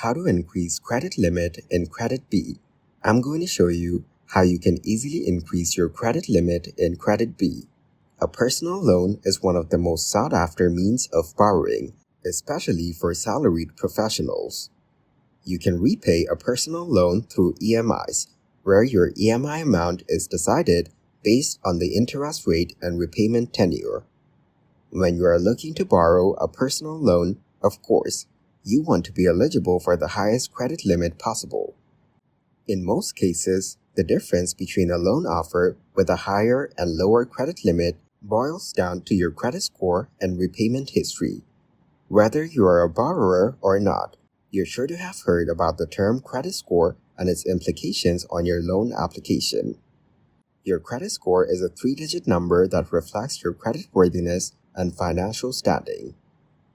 How to increase credit limit in Kreditbee. I'm going to show you how you can easily increase your credit limit in Kreditbee. A personal loan is one of the most sought-after means of borrowing, especially for salaried professionals. You can repay a personal loan through EMIs, where your EMI amount is decided based on the interest rate and repayment tenure. When you are looking to borrow a personal loan, of course, you want to be eligible for the highest credit limit possible. In most cases, the difference between a loan offer with a higher and lower credit limit boils down to your credit score and repayment history. Whether you are a borrower or not, you're sure to have heard about the term credit score and its implications on your loan application. Your credit score is a 3-digit number that reflects your creditworthiness and financial standing.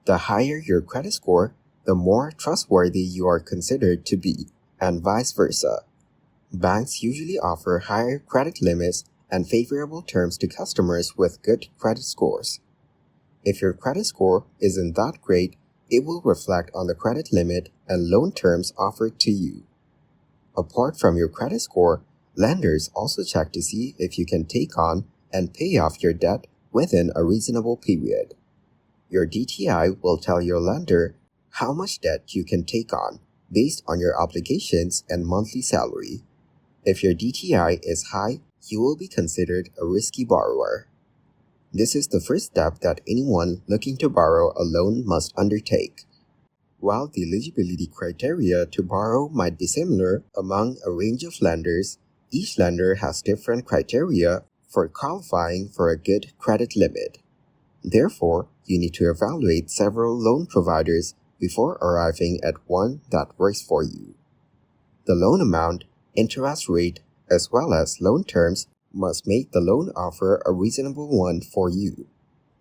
The higher your credit score, the more trustworthy you are considered to be, and vice versa. Banks usually offer higher credit limits and favorable terms to customers with good credit scores. If your credit score isn't that great, it will reflect on the credit limit and loan terms offered to you. Apart from your credit score, lenders also check to see if you can take on and pay off your debt within a reasonable period. Your DTI will tell your lender how much debt you can take on based on your obligations and monthly salary. If your DTI is high, you will be considered a risky borrower. This is the first step that anyone looking to borrow a loan must undertake. While the eligibility criteria to borrow might be similar among a range of lenders, each lender has different criteria for qualifying for a good credit limit. Therefore, you need to evaluate several loan providers before arriving at one that works for you. The loan amount, interest rate, as well as loan terms must make the loan offer a reasonable one for you.